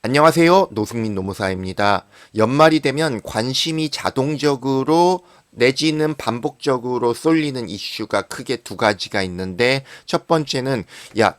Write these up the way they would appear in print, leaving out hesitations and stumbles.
안녕하세요. 노승민 노무사입니다. 연말이 되면 관심이 자동적으로 내지는 반복적으로 쏠리는 이슈가 크게 두 가지가 있는데, 첫 번째는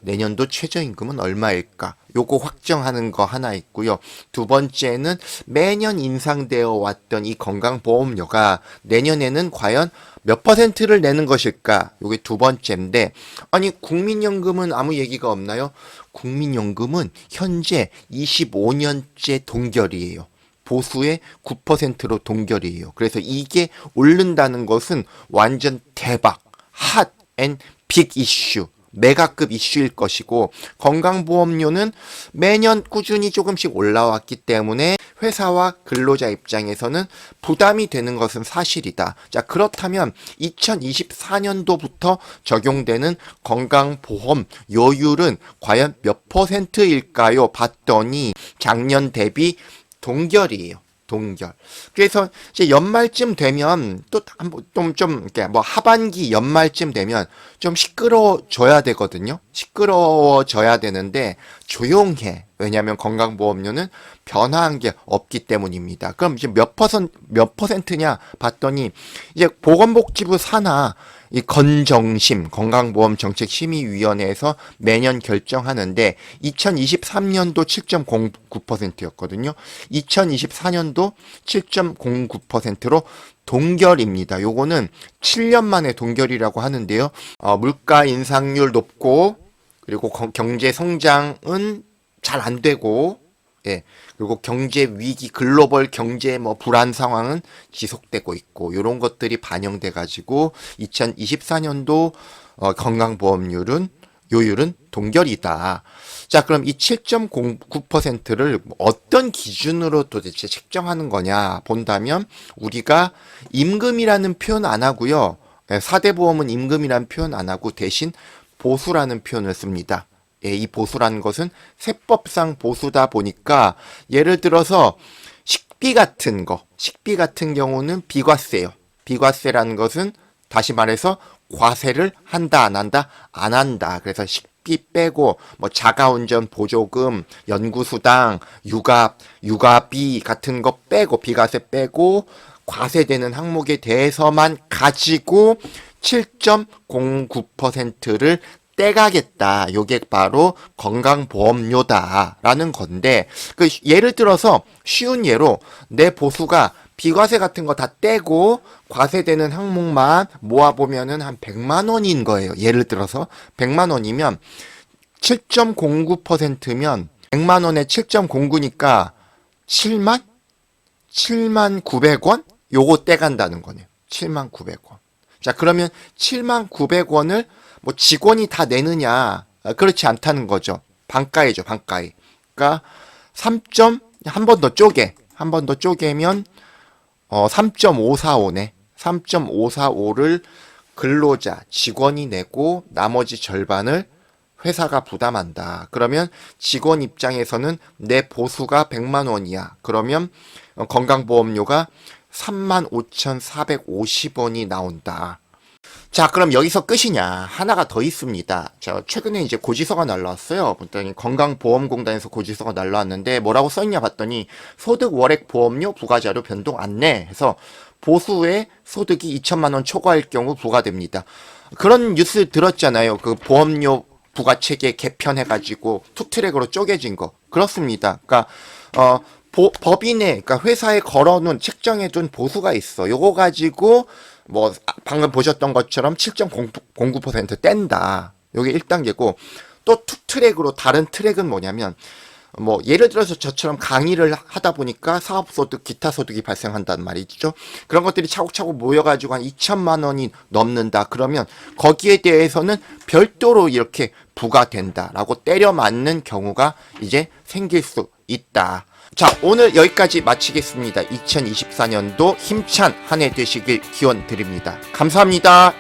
내년도 최저임금은 얼마일까? 요거 확정하는 거 하나 있고요. 두 번째는 매년 인상되어 왔던 이 건강보험료가 내년에는 과연 몇 퍼센트를 내는 것일까? 요게 두 번째인데, 아니 국민연금은 아무 얘기가 없나요? 국민연금은 현재 25년째 동결이에요. 보수의 9%로 동결이에요. 그래서 이게 오른다는 것은 완전 대박, 핫 앤 빅 이슈, 메가급 이슈일 것이고, 건강보험료는 매년 꾸준히 조금씩 올라왔기 때문에 회사와 근로자 입장에서는 부담이 되는 것은 사실이다. 자, 그렇다면 2024년도부터 적용되는 건강보험 요율은 과연 몇 퍼센트일까요? 봤더니 작년 대비 동결이에요. 동결. 그래서 이제 연말쯤 되면 또 좀 하반기 연말쯤 되면 좀 시끄러워져야 되거든요. 시끄러워져야 되는데 조용해. 왜냐하면 건강보험료는 변화한 게 없기 때문입니다. 그럼 이제 몇 퍼센트냐 봤더니, 이제 보건복지부 산하 이 건정심, 건강보험정책심의위원회에서 매년 결정하는데 2023년도 7.09%였거든요. 2024년도 7.09%로 동결입니다. 요거는 7년 만에 동결이라고 하는데요. 물가 인상률 높고, 그리고 경제 성장은 잘 안 되고, 그리고 경제 위기, 글로벌 경제 불안 상황은 지속되고 있고, 이런 것들이 반영돼 가지고 2024년도 요율은 동결이다. 자, 그럼 이 7.09%를 어떤 기준으로 도대체 책정하는 거냐 본다면, 우리가 임금이라는 표현 안 하고요. 4대 보험은 임금이라는 표현 안 하고 대신 보수라는 표현을 씁니다. 이 보수라는 것은 세법상 보수다 보니까, 예를 들어서 식비 같은 경우는 비과세예요. 비과세라는 것은 다시 말해서 과세를 한다 안 한다? 안 한다. 그래서 식비 빼고 자가운전 보조금, 연구수당, 육아비 같은 거 빼고, 비과세 빼고 과세되는 항목에 대해서만 가지고 7.09%를 떼가겠다. 요게 바로 건강보험료다라는 건데, 예를 들어서 쉬운 예로 내 보수가 비과세 같은 거 다 떼고 과세되는 항목만 모아보면은 한 100만 원인 거예요. 예를 들어서 100만 원이면 7.09%면 100만 원에 7.09니까 7만 900원? 요거 떼간다는 거네요. 7만 900원. 자, 그러면 7만 900원을 직원이 다 내느냐? 그렇지 않다는 거죠. 반가이죠, 반가이. 그러니까 한 번 더 쪼개면 3.545네. 3.545를 근로자, 직원이 내고 나머지 절반을 회사가 부담한다. 그러면 직원 입장에서는 내 보수가 100만 원이야. 그러면 건강보험료가 35,450원이 나온다. 자, 그럼 여기서 끝이냐? 하나가 더 있습니다. 자, 최근에 이제 고지서가 날라왔어요. 봤더니 건강보험공단에서 고지서가 날라왔는데 뭐라고 써있냐 봤더니, 소득 월액 보험료 부과자료 변동 안내 해서 보수의 소득이 2천만 원 초과일 경우 부과됩니다. 그런 뉴스 들었잖아요. 그 보험료 부과체계 개편해가지고 투트랙으로 쪼개진 거. 그렇습니다. 그러니까 법인에, 그러니까 회사에 걸어놓은, 책정해둔 보수가 있어. 요거 가지고 방금 보셨던 것처럼 7.09% 뗀다. 요게 1단계고, 또 투트랙으로 다른 트랙은 뭐냐면, 예를 들어서 저처럼 강의를 하다 보니까 사업소득, 기타 소득이 발생한단 말이죠. 그런 것들이 차곡차곡 모여가지고 한 2천만 원이 넘는다. 그러면 거기에 대해서는 별도로 이렇게 부과된다라고 때려 맞는 경우가 이제 생길 수 있다. 자, 오늘 여기까지 마치겠습니다. 2024년도 힘찬 한 해 되시길 기원 드립니다. 감사합니다.